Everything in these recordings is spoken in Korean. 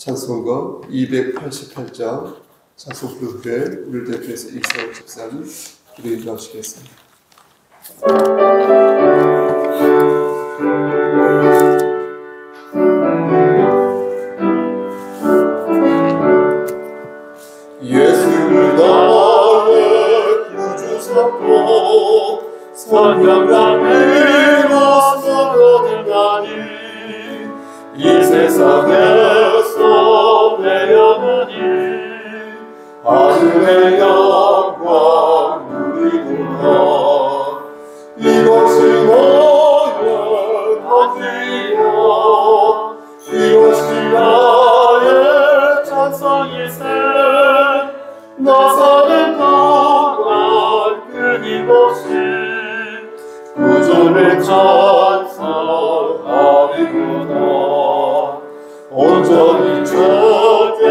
찬송가 288장 찬송 부르되 우리를 대표해서 이상훈 집사님 기도 인도하시겠습니다. 예수를 나의 구주 삼고 선양감으로 서거들다니 이 세상에서 내 영혼이 하늘의 영광 누리구나. 이것이 너의 반지요 이것이 나의 찬송일세. 나 사는 동안 끊임없이 구주를 찬송하리구나. 온전히 주께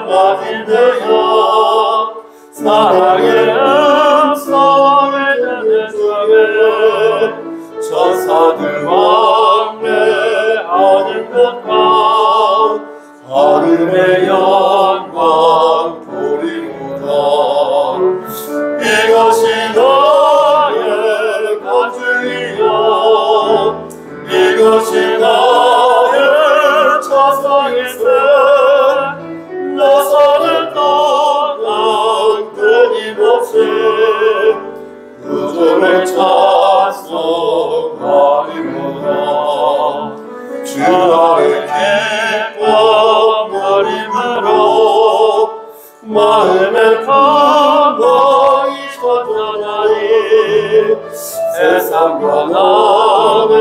맡기되어 사랑의 음성을 듣는 중에 천사들 왕래하는 곳과 하늘의 영광 보리구나. 이것이 나의 간증이요 이것이 나의 찬송일세. 나 사는 동안 끊임없이 구주를 찬송하리구나. 주 아래 기뻐 머림으로 마음의 평강이 전전하니 세상과 나는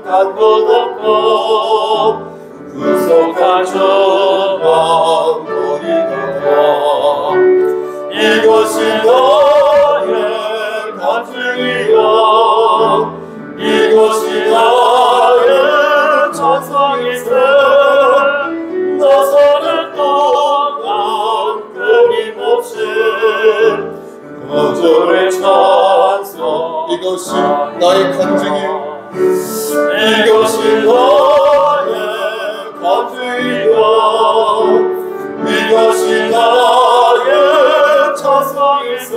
간 것 없고 구속한 주만 보리구나. 이것이 나의 간증이요 이것이 나의 찬송일세. 나 사는 동안 끊임없이 구주를 찬송. 이것이 나의 간증이요 이것이 나의 간증이요 이것이 나의 찬송일세.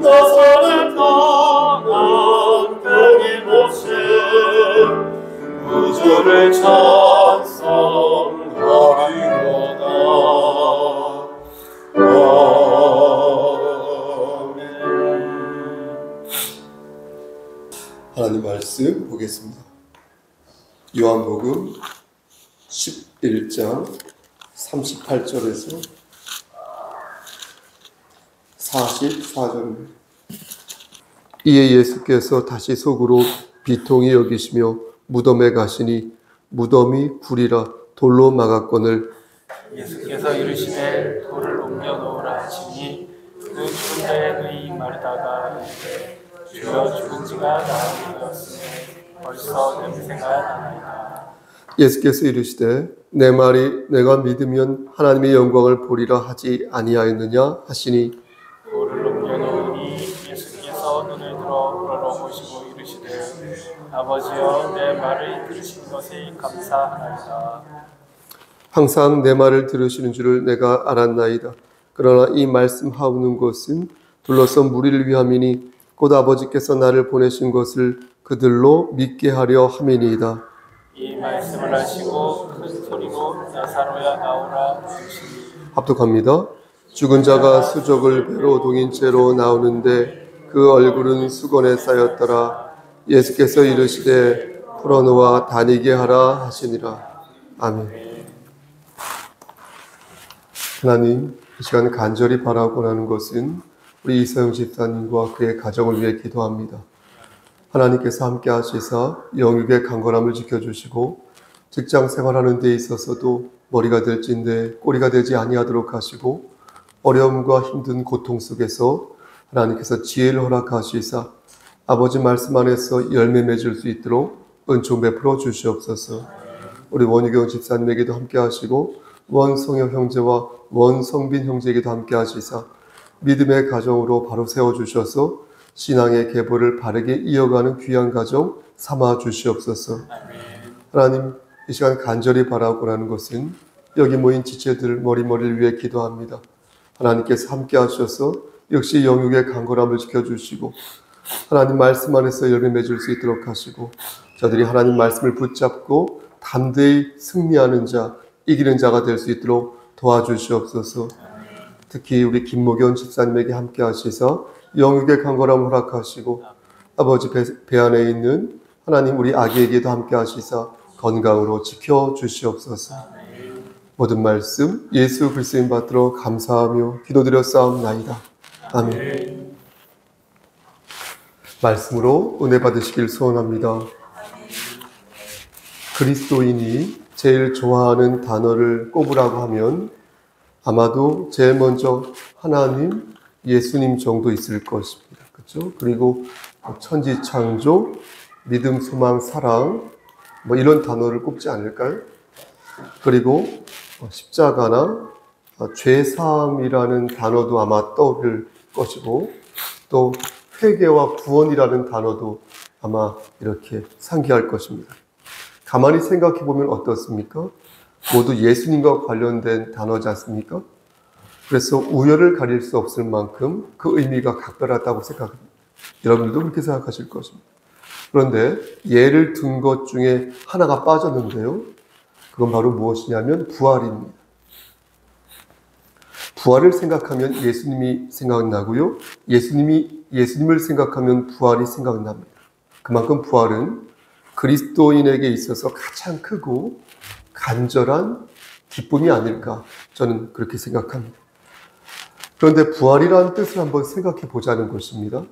나 사는 동안 끊임없이 구주를 찬송하리로다. 아멘. 하나님 말씀 보겠습니다. 요한복음 11장 38절에서 44절입니다. 이에 예수께서 다시 속으로 비통히 여기시며 무덤에 가시니 무덤이 굴이라 돌로 막았거늘 예수께서 이르시되 돌을 옮겨 놓으라 하시니 그 죽은 자의 누이 마르다가 이르되 주여 죽은 지가 나흘이 되었으니 벌써 냄새가 나나이다. 예수께서 이르시되 내 말이 내가 믿으면 하나님의 영광을 보리라 하지 아니하였느냐 하시니 돌을 옮겨 놓으니 예수께서 눈을 들어 우러러보시고 이르시되 아버지여 내 말을 들으신 것에 감사하나이다. 항상 내 말을 들으시는 줄을 내가 알았나이다. 그러나 이 말씀하오는 것은 둘러선 무리를 위함이니 곧 아버지께서 나를 보내신 것을 그들로 믿게 하려 함이니이다. 이 말씀을 하시고 큰 소리로 나사로야 나오라 부르시니 합독합니다. 죽은 자가 수족을 배로 동인 채로 나오는데 그 얼굴은 수건에 쌓였더라. 예수께서 이르시되 풀어놓아 다니게 하라 하시니라. 아멘. 하나님, 이 시간 간절히 바라고 하는 것은 우리 이서영 집사님과 그의 가정을 위해 기도합니다. 하나님께서 함께 하시사 영육의 강건함을 지켜주시고 직장 생활하는 데 있어서도 머리가 될진데 꼬리가 되지 아니하도록 하시고 어려움과 힘든 고통 속에서 하나님께서 지혜를 허락하시사 아버지 말씀 안에서 열매 맺을 수 있도록 은총 베풀어 주시옵소서. 우리 원유경 집사님에게도 함께 하시고 원성혁 형제와 원성빈 형제에게도 함께 하시사 믿음의 가정으로 바로 세워주셔서 신앙의 계보를 바르게 이어가는 귀한 가정 삼아 주시옵소서. 하나님, 이 시간 간절히 바라고 하는 것은 여기 모인 지체들 머리머리를 위해 기도합니다. 하나님께서 함께 하셔서 역시 영육의 강건함을 지켜주시고 하나님 말씀 안에서 열매 맺을 수 있도록 하시고 저들이 하나님 말씀을 붙잡고 담대히 승리하는 자, 이기는 자가 될 수 있도록 도와주시옵소서. 특히 우리 김목연 집사님에게 함께 하시사 영육의 강건함을 허락하시고 아버지 배 안에 있는 하나님 우리 아기에게도 함께 하시사 건강으로 지켜주시옵소서. 모든 말씀 예수 그리스도인 받들어 감사하며 기도드렸사옵나이다. 아멘. 말씀으로 은혜 받으시길 소원합니다. 그리스도인이 제일 좋아하는 단어를 꼽으라고 하면 아마도 제일 먼저 하나님, 예수님 정도 있을 것입니다. 그렇죠? 그리고 천지창조, 믿음, 소망, 사랑 이런 단어를 꼽지 않을까요? 그리고 십자가나 죄사함이라는 단어도 아마 떠오를 것이고 또 회개와 구원이라는 단어도 아마 이렇게 상기할 것입니다. 가만히 생각해 보면 어떻습니까? 모두 예수님과 관련된 단어지 않습니까? 그래서 우열을 가릴 수 없을 만큼 그 의미가 각별하다고 생각합니다. 여러분들도 그렇게 생각하실 것입니다. 그런데 예를 든 것 중에 하나가 빠졌는데요. 그건 바로 무엇이냐면 부활입니다. 부활을 생각하면 예수님이 생각나고요. 예수님을 생각하면 부활이 생각납니다. 그만큼 부활은 그리스도인에게 있어서 가장 크고 간절한 기쁨이 아닐까 저는 그렇게 생각합니다. 그런데 부활이라는 뜻을 한번 생각해 보자는 것입니다.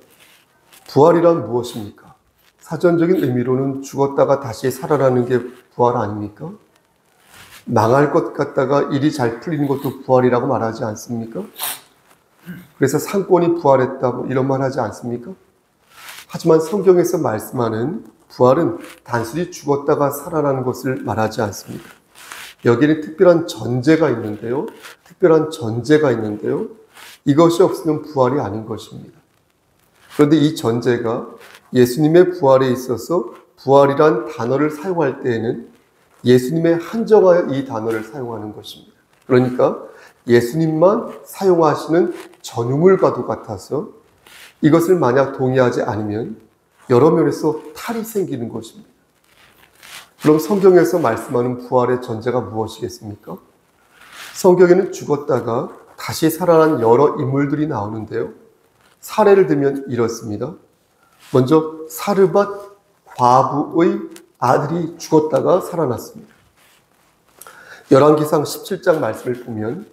부활이란 무엇입니까? 사전적인 의미로는 죽었다가 다시 살아나는 게 부활 아닙니까? 망할 것 같다가 일이 잘 풀리는 것도 부활이라고 말하지 않습니까? 그래서 상권이 부활했다 이런 말 하지 않습니까? 하지만 성경에서 말씀하는 부활은 단순히 죽었다가 살아나는 것을 말하지 않습니다. 여기는 특별한 전제가 있는데요. 이것이 없으면 부활이 아닌 것입니다. 그런데 이 전제가 예수님의 부활에 있어서 부활이란 단어를 사용할 때에는 예수님의 한정하여 이 단어를 사용하는 것입니다. 그러니까 예수님만 사용하시는 전유물과도 같아서 이것을 만약 동의하지 않으면 여러 면에서 탈이 생기는 것입니다. 그럼 성경에서 말씀하는 부활의 전제가 무엇이겠습니까? 성경에는 죽었다가 다시 살아난 여러 인물들이 나오는데요. 사례를 들면 이렇습니다. 먼저 사르밧 과부의 아들이 죽었다가 살아났습니다. 열왕기상 17장 말씀을 보면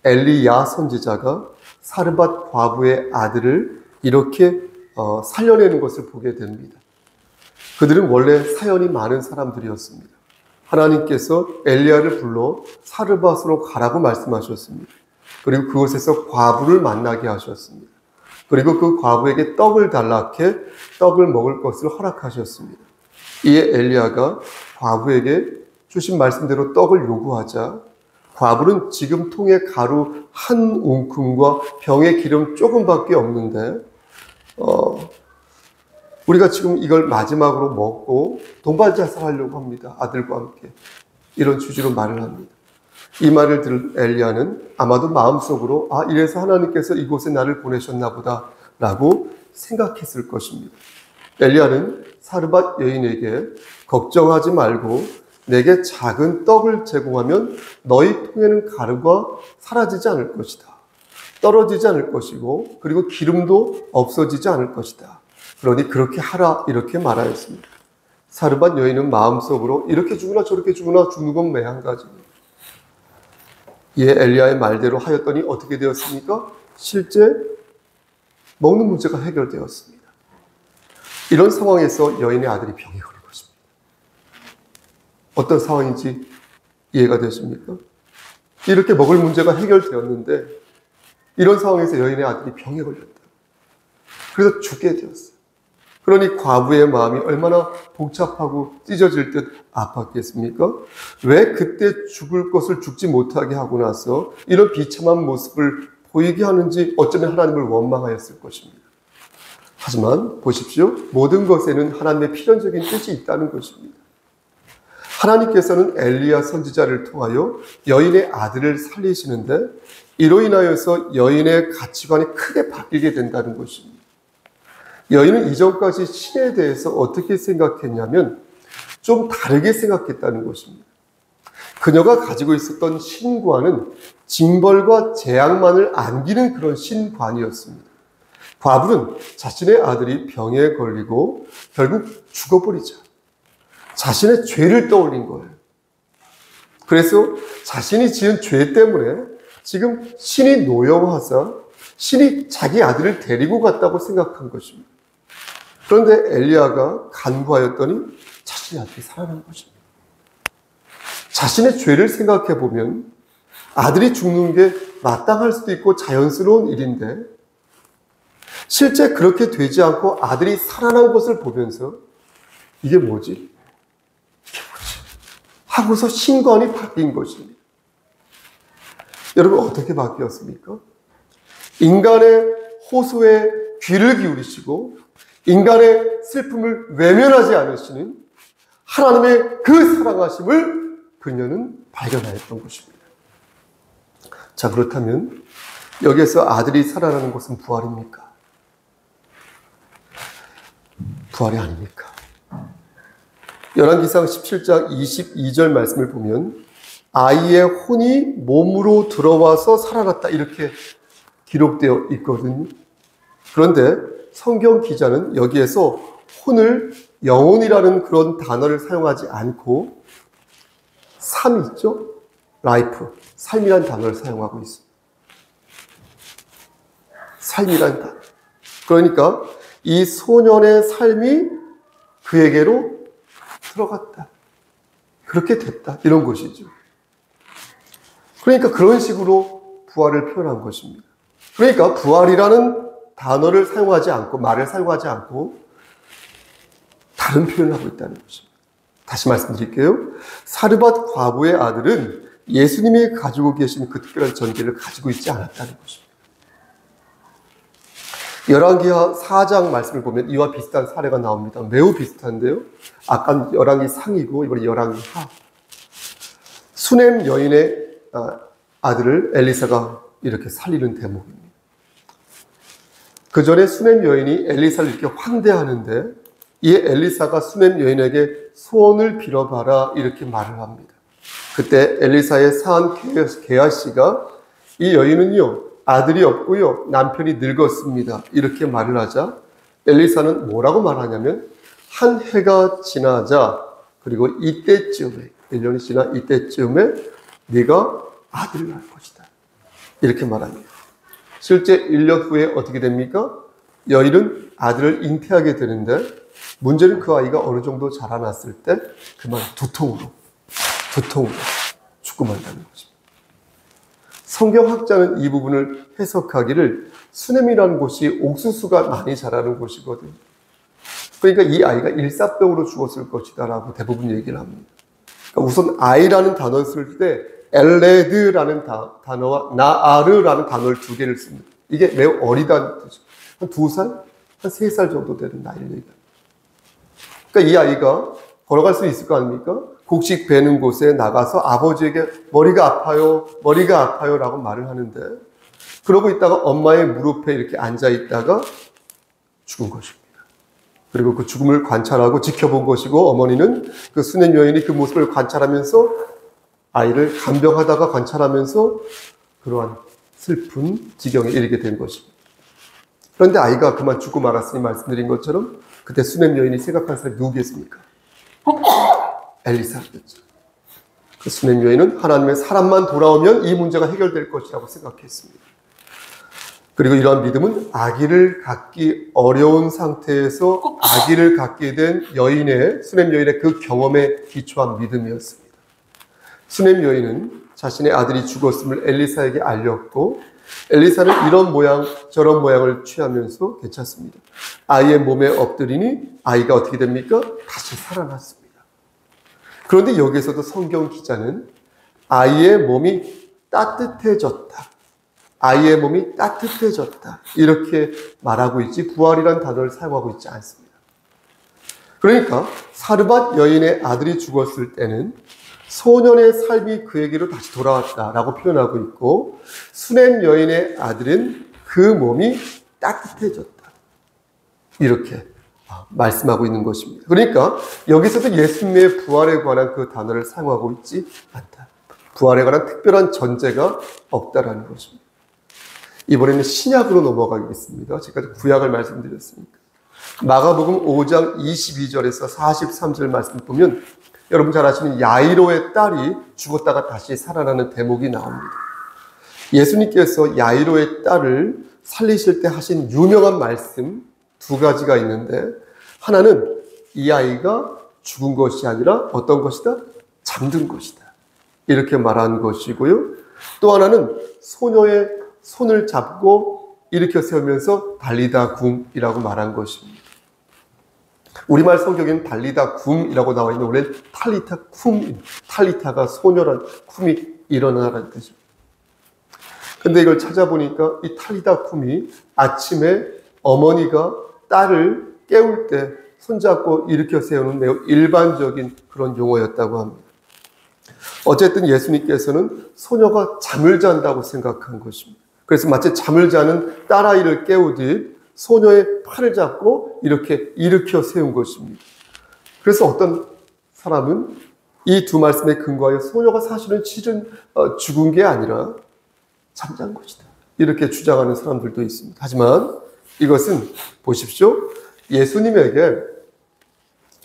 엘리야 선지자가 사르밧 과부의 아들을 이렇게 살려내는 것을 보게 됩니다. 그들은 원래 사연이 많은 사람들이었습니다. 하나님께서 엘리야를 불러 사르밧으로 가라고 말씀하셨습니다. 그리고 그곳에서 과부를 만나게 하셨습니다. 그리고 그 과부에게 떡을 달라해 떡을 먹을 것을 허락하셨습니다. 이에 엘리야가 과부에게 주신 말씀대로 떡을 요구하자 과부는 지금 통에 가루 한 웅큼과 병에 기름 조금밖에 없는데 우리가 지금 이걸 마지막으로 먹고 동반자살하려고 합니다. 아들과 함께. 이런 취지로 말을 합니다. 이 말을 들은 엘리야는 아마도 마음속으로 이래서 하나님께서 이곳에 나를 보내셨나 보다 라고 생각했을 것입니다. 엘리야는 사르밧 여인에게 걱정하지 말고 내게 작은 떡을 제공하면 너희 통에는 가루가 사라지지 않을 것이다. 떨어지지 않을 것이고 그리고 기름도 없어지지 않을 것이다. 그러니 그렇게 하라 이렇게 말하였습니다. 사르밧 여인은 마음속으로 이렇게 죽으나 저렇게 죽으나 죽는 건 매한가지입니다. 이에 엘리야의 말대로 하였더니 어떻게 되었습니까? 실제 먹는 문제가 해결되었습니다. 이런 상황에서 여인의 아들이 병에 걸린 것입니다. 어떤 상황인지 이해가 되십니까? 이렇게 먹을 문제가 해결되었는데 이런 상황에서 여인의 아들이 병에 걸렸다. 그래서 죽게 되었어요. 그러니 과부의 마음이 얼마나 복잡하고 찢어질 듯 아팠겠습니까? 왜 그때 죽을 것을 죽지 못하게 하고 나서 이런 비참한 모습을 보이게 하는지 어쩌면 하나님을 원망하였을 것입니다. 하지만 보십시오. 모든 것에는 하나님의 필연적인 뜻이 있다는 것입니다. 하나님께서는 엘리야 선지자를 통하여 여인의 아들을 살리시는데 이로 인하여서 여인의 가치관이 크게 바뀌게 된다는 것입니다. 여인은 이전까지 신에 대해서 어떻게 생각했냐면 좀 다르게 생각했다는 것입니다. 그녀가 가지고 있었던 신관은 징벌과 재앙만을 안기는 그런 신관이었습니다. 과부는 자신의 아들이 병에 걸리고 결국 죽어버리자 자신의 죄를 떠올린 거예요. 그래서 자신이 지은 죄 때문에 지금 신이 노여워하사 신이 자기 아들을 데리고 갔다고 생각한 것입니다. 그런데 엘리야가 간구하였더니 자신의 아들이 살아난 것입니다. 자신의 죄를 생각해 보면 아들이 죽는 게 마땅할 수도 있고 자연스러운 일인데 실제 그렇게 되지 않고 아들이 살아난 것을 보면서 이게 뭐지? 하고서 신관이 바뀐 것입니다. 여러분 어떻게 바뀌었습니까? 인간의 호소에 귀를 기울이시고 인간의 슬픔을 외면하지 않으시는 하나님의 그 사랑하심을 그녀는 발견하였던 것입니다. 자, 그렇다면 여기에서 아들이 살아나는 것은 부활입니까? 부활이 아닙니까? 열왕기상 17장 22절 말씀을 보면 아이의 혼이 몸으로 들어와서 살아났다 이렇게 기록되어 있거든요. 그런데 성경 기자는 여기에서 혼을 영혼이라는 그런 단어를 사용하지 않고 삶 있죠? 라이프, 삶이라는 단어를 사용하고 있습니다. 삶이라는 단어. 그러니까 이 소년의 삶이 그에게로 들어갔다. 그렇게 됐다. 이런 것이죠. 그러니까 그런 식으로 부활을 표현한 것입니다. 그러니까 부활이라는 단어를 사용하지 않고 말을 사용하지 않고 다른 표현을 하고 있다는 것입니다. 다시 말씀드릴게요. 사르밧 과부의 아들은 예수님이 가지고 계신 그 특별한 전개를 가지고 있지 않았다는 것입니다. 열왕기하 4장 말씀을 보면 이와 비슷한 사례가 나옵니다. 매우 비슷한데요. 아까 열왕기 상이고 이번에 열왕기 하. 수넴 여인의 아들을 엘리사가 이렇게 살리는 대목입니다. 그 전에 수넴 여인이 엘리사를 이렇게 환대하는데 이 엘리사가 수넴 여인에게 소원을 빌어봐라 이렇게 말을 합니다. 그때 엘리사의 사한 게하시가 이 여인은요 아들이 없고요 남편이 늙었습니다 이렇게 말을 하자 엘리사는 뭐라고 말하냐면 한 해가 지나자 그리고 이때쯤에 1년이 지나 이때쯤에 네가 아들을 낳을 것이다 이렇게 말합니다. 실제 1년 후에 어떻게 됩니까? 여인은 아들을 잉태하게 되는데 문제는 그 아이가 어느 정도 자라났을 때 그만 두통으로 죽고 만다는 것입니다. 성경학자는 이 부분을 해석하기를 수넴이라는 곳이 옥수수가 많이 자라는 곳이거든요. 그러니까 이 아이가 일사병으로 죽었을 것이다 라고 대부분 얘기를 합니다. 그러니까 우선 아이라는 단어를 쓸 때 엘레드라는 단어와 나아르라는 단어를 두 개를 씁니다. 이게 매우 어리다는 뜻이죠. 한 2살? 한 3살 정도 되는 나이를 얘기합니다. 그러니까 이 아이가 걸어갈 수 있을 거 아닙니까? 곡식 베는 곳에 나가서 아버지에게 머리가 아파요 라고 말을 하는데 그러고 있다가 엄마의 무릎에 이렇게 앉아 있다가 죽은 것입니다. 그리고 그 죽음을 관찰하고 지켜본 것이고 어머니는 그 수넴 여인이 그 모습을 관찰하면서 아이를 간병하다가 관찰하면서 그러한 슬픈 지경에 이르게 된 것입니다. 그런데 아이가 그만 죽고 말았으니 말씀드린 것처럼 그때 수넴 여인이 생각한 사람이 누구겠습니까? 엘리사였죠. 그 수넴 여인은 하나님의 사람만 돌아오면 이 문제가 해결될 것이라고 생각했습니다. 그리고 이러한 믿음은 아기를 갖기 어려운 상태에서 아기를 갖게 된 수넴 여인의 그 경험에 기초한 믿음이었습니다. 수넴 여인은 자신의 아들이 죽었음을 엘리사에게 알렸고 엘리사는 이런 모양 저런 모양을 취하면서 괜찮습니다. 아이의 몸에 엎드리니 아이가 어떻게 됩니까? 다시 살아났습니다. 그런데 여기에서도 성경 기자는 아이의 몸이 따뜻해졌다. 아이의 몸이 따뜻해졌다. 이렇게 말하고 있지 부활이라는 단어를 사용하고 있지 않습니다. 그러니까 사르밧 여인의 아들이 죽었을 때는 소년의 삶이 그에게로 다시 돌아왔다라고 표현하고 있고, 수넴 여인의 아들은 그 몸이 따뜻해졌다, 이렇게 말씀하고 있는 것입니다. 그러니까 여기서도 예수님의 부활에 관한 그 단어를 사용하고 있지 않다. 부활에 관한 특별한 전제가 없다라는 것입니다. 이번에는 신약으로 넘어가겠습니다. 지금까지 구약을 말씀드렸으니까. 마가복음 5장 22절에서 43절 말씀 보면 여러분 잘 아시는 야이로의 딸이 죽었다가 다시 살아나는 대목이 나옵니다. 예수님께서 야이로의 딸을 살리실 때 하신 유명한 말씀 두 가지가 있는데, 하나는 이 아이가 죽은 것이 아니라 어떤 것이다? 잠든 것이다, 이렇게 말한 것이고요. 또 하나는 소녀의 손을 잡고 일으켜 세우면서 달리다 굼이라고 말한 것입니다. 우리말 성경에는 달리다 굼이라고 나와 있는데 원래는 탈리타 쿰, 탈리타가 소녀란, 쿰이 일어나라는 뜻입니다. 근데 이걸 찾아보니까 이 탈리다 쿰이 아침에 어머니가 딸을 깨울 때 손잡고 일으켜 세우는 매우 일반적인 그런 용어였다고 합니다. 어쨌든 예수님께서는 소녀가 잠을 잔다고 생각한 것입니다. 그래서 마치 잠을 자는 딸아이를 깨우듯 소녀의 팔을 잡고 이렇게 일으켜 세운 것입니다. 그래서 어떤 사람은 이 두 말씀에 근거하여 소녀가 사실은 죽은 게 아니라 잠잔 것이다, 이렇게 주장하는 사람들도 있습니다. 하지만 이것은 보십시오. 예수님에게,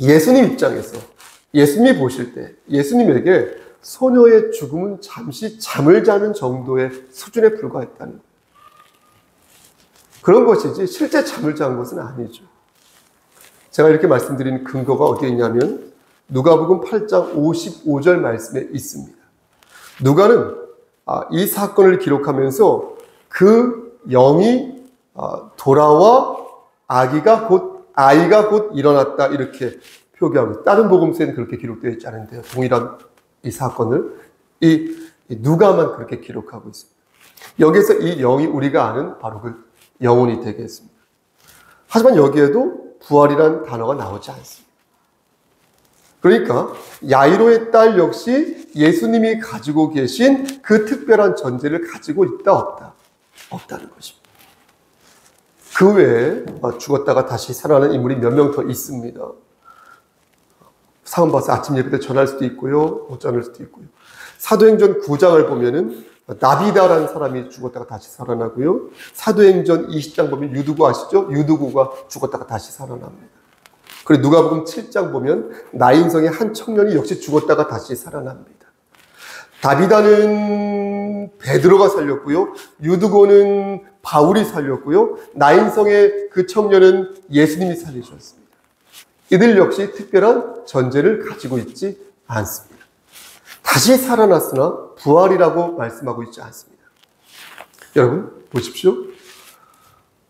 예수님 입장에서 예수님이 보실 때 예수님에게 소녀의 죽음은 잠시 잠을 자는 정도의 수준에 불과했다는 거예요. 그런 것이지 실제 잠을 잔 것은 아니죠. 제가 이렇게 말씀드리는 근거가 어디에 있냐면 누가복음 8장 55절 말씀에 있습니다. 누가는 이 사건을 기록하면서 그 영이 돌아와 아이가 곧 일어났다, 이렇게 표기하고 있어요. 다른 복음서에는 그렇게 기록되어 있지 않은데요. 동일한 이 사건을 이 누가만 그렇게 기록하고 있습니다. 여기서 이 영이 우리가 아는 바로 그 영혼이 되겠습니다. 하지만 여기에도 부활이라는 단어가 나오지 않습니다. 그러니까 야이로의 딸 역시 예수님이 가지고 계신 그 특별한 전제를 가지고 있다, 없다? 없다는 것입니다. 그 외에 죽었다가 다시 살아나는 인물이 몇 명 더 있습니다. 사원 봐서 아침 예배 때 전할 수도 있고요, 못 전할 수도 있고요. 사도행전 9장을 보면은 나비다라는 사람이 죽었다가 다시 살아나고요. 사도행전 20장 보면 유두고 아시죠? 유두고가 죽었다가 다시 살아납니다. 그리고 누가복음 7장 보면 나인성의 한 청년이 역시 죽었다가 다시 살아납니다. 다비다는 베드로가 살렸고요. 유두고는 바울이 살렸고요. 나인성의 그 청년은 예수님이 살리셨습니다. 이들 역시 특별한 전제를 가지고 있지 않습니다. 다시 살아났으나 부활이라고 말씀하고 있지 않습니다. 여러분 보십시오.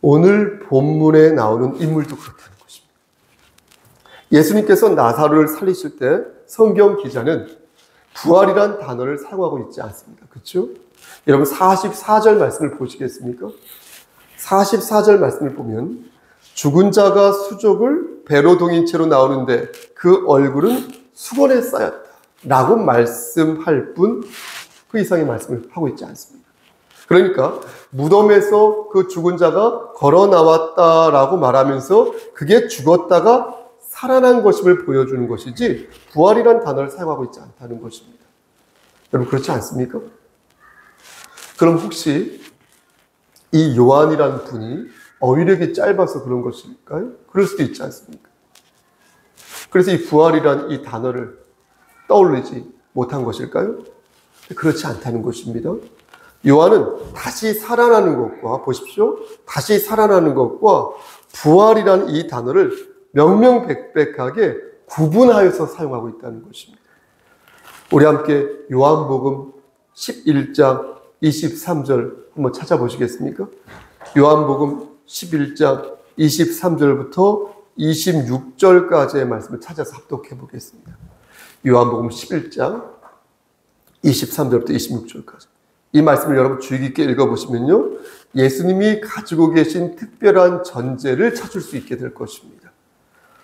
오늘 본문에 나오는 인물도 그렇다는 것입니다. 예수님께서 나사로를 살리실 때 성경 기자는 부활이란 단어를 사용하고 있지 않습니다. 그렇죠? 여러분 44절 말씀을 보시겠습니까? 44절 말씀을 보면 죽은 자가 수족을 배로 동인 채로 나오는데 그 얼굴은 수건에 쌓였다 라고 말씀할 뿐 그 이상의 말씀을 하고 있지 않습니다. 그러니까 무덤에서 그 죽은 자가 걸어 나왔다라고 말하면서 그게 죽었다가 살아난 것임을 보여주는 것이지 부활이라는 단어를 사용하고 있지 않다는 것입니다. 여러분 그렇지 않습니까? 그럼 혹시 이 요한이라는 분이 어휘력이 짧아서 그런 것일까요? 그럴 수도 있지 않습니까? 그래서 이 부활이란 이 단어를 떠올리지 못한 것일까요? 그렇지 않다는 것입니다. 요한은 다시 살아나는 것과, 보십시오, 다시 살아나는 것과 부활이라는 이 단어를 명명백백하게 구분하여서 사용하고 있다는 것입니다. 우리 함께 요한복음 11장 23절 한번 찾아보시겠습니까? 요한복음 11장 23절부터 26절까지의 말씀을 찾아서 합독해 보겠습니다. 요한복음 11장 23절부터 26절까지. 이 말씀을 여러분 주의 깊게 읽어보시면요, 예수님이 가지고 계신 특별한 전제를 찾을 수 있게 될 것입니다.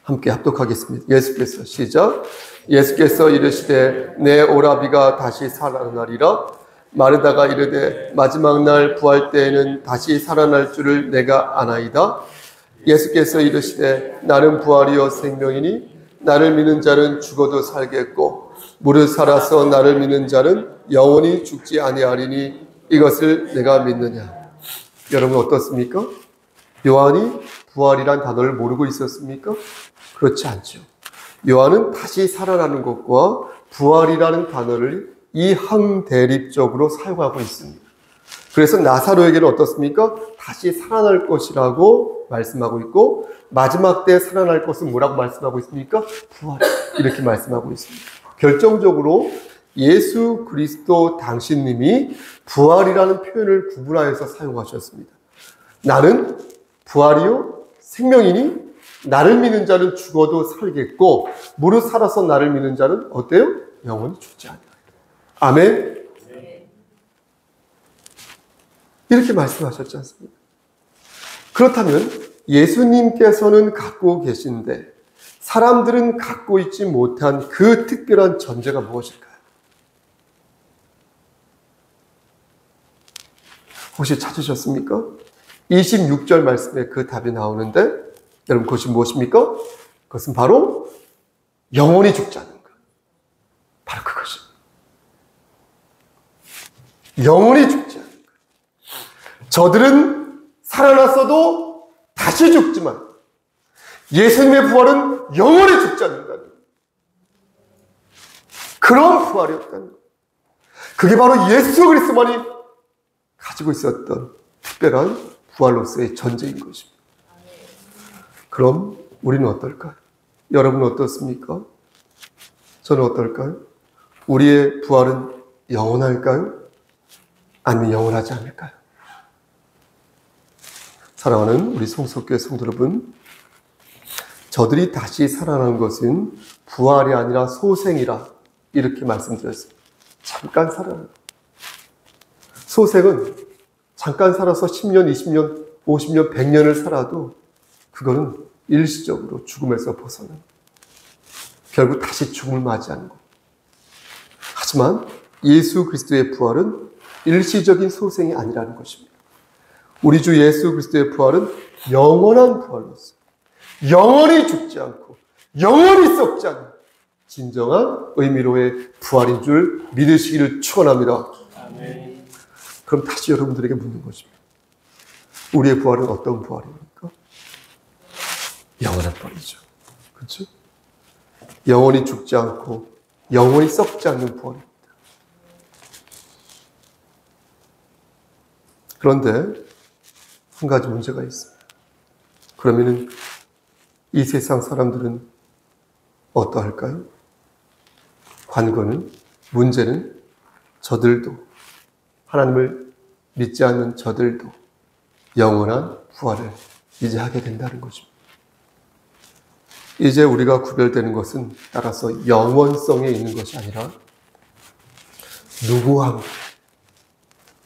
함께 합독하겠습니다. 예수께서 시작. 예수께서 이르시되 내 오라비가 다시 살아나리라. 마르다가 이르되 마지막 날 부활 때에는 다시 살아날 줄을 내가 아나이다. 예수께서 이르시되 나는 부활이요 생명이니 나를 믿는 자는 죽어도 살겠고 무릇 살아서 나를 믿는 자는 영원히 죽지 아니하리니 이것을 내가 믿느냐. 여러분 어떻습니까? 요한이 부활이란 단어를 모르고 있었습니까? 그렇지 않죠. 요한은 다시 살아나는 것과 부활이라는 단어를 이항대립적으로 사용하고 있습니다. 그래서 나사로에게는 어떻습니까? 다시 살아날 것이라고 말씀하고 있고 마지막 때 살아날 것은 뭐라고 말씀하고 있습니까? 부활, 이렇게 말씀하고 있습니다. 결정적으로 예수 그리스도 당신님이 부활이라는 표현을 구분하여서 사용하셨습니다. 나는 부활이요 생명이니 나를 믿는 자는 죽어도 살겠고 무릇 살아서 나를 믿는 자는 어때요? 영원히 죽지 않아요. 아멘. 이렇게 말씀하셨지 않습니까? 그렇다면 예수님께서는 갖고 계신데 사람들은 갖고 있지 못한 그 특별한 전제가 무엇일까요? 혹시 찾으셨습니까? 26절 말씀에 그 답이 나오는데 여러분 그것이 무엇입니까? 그것은 바로 영원히 죽지 않는 것. 바로 그것입니다. 영원히 죽지 않는 것. 저들은 살아났어도 다시 죽지만 예수님의 부활은 영원히 죽지 않는다는 것. 그런 부활이었다는 것. 그게 바로 예수 그리스도만이 가지고 있었던 특별한 부활로서의 전제인 것입니다. 그럼 우리는 어떨까요? 여러분은 어떻습니까? 저는 어떨까요? 우리의 부활은 영원할까요? 아니면 영원하지 않을까요? 사랑하는 우리 성속교회 성도 여러분, 저들이 다시 살아나는 것은 부활이 아니라 소생이라 이렇게 말씀드렸습니다. 잠깐 살아나는 소생은 잠깐 살아서 10년, 20년, 50년, 100년을 살아도 그거는 일시적으로 죽음에서 벗어나는 결국 다시 죽음을 맞이하는 것. 하지만 예수 그리스도의 부활은 일시적인 소생이 아니라는 것입니다. 우리 주 예수 그리스도의 부활은 영원한 부활로서 영원히 죽지 않고 영원히 썩지 않는 진정한 의미로의 부활인 줄 믿으시기를 축원합니다. 아멘. 그럼 다시 여러분들에게 묻는 것입니다. 우리의 부활은 어떤 부활입니까? 영원한 부활이죠. 그렇죠? 영원히 죽지 않고 영원히 썩지 않는 부활입니다. 그런데 한 가지 문제가 있습니다. 그러면은 이 세상 사람들은 어떠할까요? 관건은, 문제는 저들도, 하나님을 믿지 않는 저들도 영원한 부활을 이제 하게 된다는 것입니다. 이제 우리가 구별되는 것은 따라서 영원성에 있는 것이 아니라 누구와 함께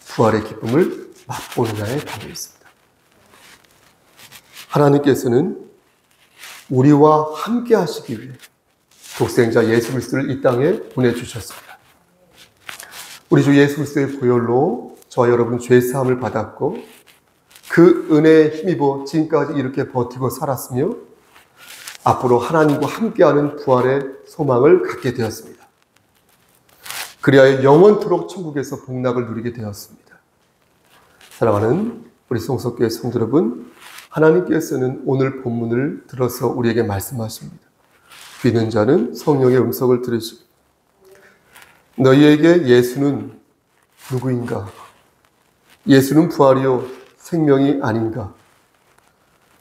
부활의 기쁨을 맛보느냐에 달려 있습니다. 하나님께서는 우리와 함께 하시기 위해 독생자 예수 그리스도를 이 땅에 보내주셨습니다. 우리 주 예수 그리스도의 보혈로 저와 여러분은 죄 사함을 받았고 그 은혜에 힘입어 지금까지 이렇게 버티고 살았으며 앞으로 하나님과 함께하는 부활의 소망을 갖게 되었습니다. 그리하여 영원토록 천국에서 복락을 누리게 되었습니다. 사랑하는 우리 성석교회 성도 여러분, 하나님께서는 오늘 본문을 들어서 우리에게 말씀하십니다. 믿는 자는 성령의 음성을 들으시고 너희에게 예수는 누구인가? 예수는 부활이요 생명이 아닌가?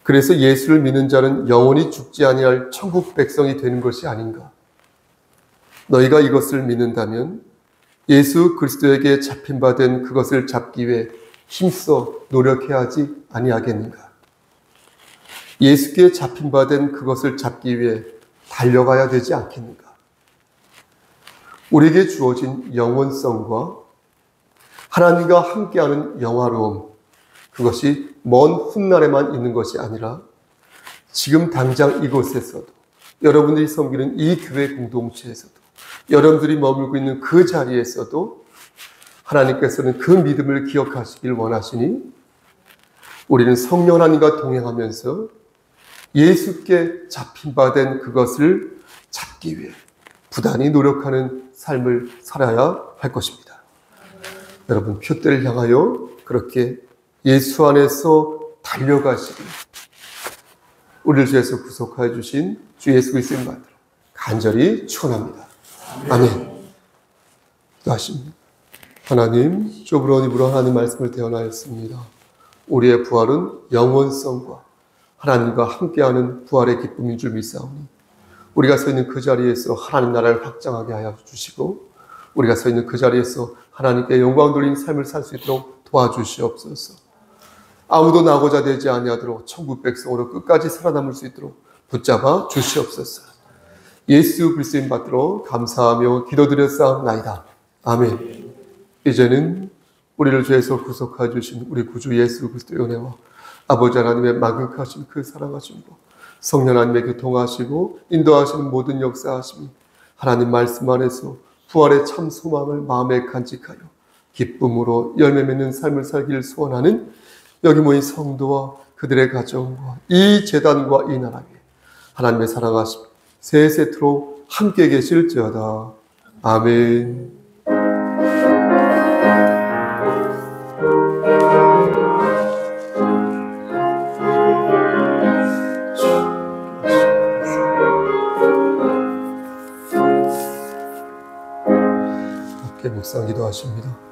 그래서 예수를 믿는 자는 영원히 죽지 아니할 천국 백성이 되는 것이 아닌가? 너희가 이것을 믿는다면 예수 그리스도에게 잡힌 바 된 그것을 잡기 위해 힘써 노력해야 하지 아니하겠는가? 예수께 잡힌 바 된 그것을 잡기 위해 달려가야 되지 않겠는가? 우리에게 주어진 영원성과 하나님과 함께하는 영화로움, 그것이 먼 훗날에만 있는 것이 아니라 지금 당장 이곳에서도 여러분들이 섬기는 이 교회 공동체에서도 여러분들이 머물고 있는 그 자리에서도 하나님께서는 그 믿음을 기억하시길 원하시니 우리는 성령 하나님과 동행하면서 예수께 잡힌 바 된 그것을 잡기 위해 부단히 노력하는 삶을 살아야 할 것입니다. 여러분, 표대를 향하여 그렇게 예수 안에서 달려가시길 우리를 주에서 구속하여 주신 주 예수 그리스도의 이름으로 간절히 축원합니다. 아멘. 기도하십니다. 하나님, 좁은 입으로 하나님 말씀을 대언하였습니다. 우리의 부활은 영원성과 하나님과 함께하는 부활의 기쁨인 줄 믿사오니 우리가 서 있는 그 자리에서 하나님 나라를 확장하게 하여 주시고 우리가 서 있는 그 자리에서 하나님께 영광 돌린 삶을 살 수 있도록 도와주시옵소서. 아무도 나고자 되지 아니하도록 천국 백성으로 끝까지 살아남을 수 있도록 붙잡아 주시옵소서. 예수 그리스도인 받들어 감사하며 기도드렸사옵나이다. 아멘. 이제는 우리를 죄에서 구속하여 주신 우리 구주 예수 그리스도의 은혜와 아버지 하나님의 막역하신 그 사랑하심과 성령 하나님의 교통하시고 인도하시는 모든 역사하심이 하나님 말씀 안에서 부활의 참 소망을 마음에 간직하여 기쁨으로 열매 맺는 삶을 살기를 소원하는 여기 모인 성도와 그들의 가정과 이 재단과 이 나라 위에 하나님의 사랑하심 세세토록 함께 계실지어다. 아멘. 함께 묵상 기도하십니다.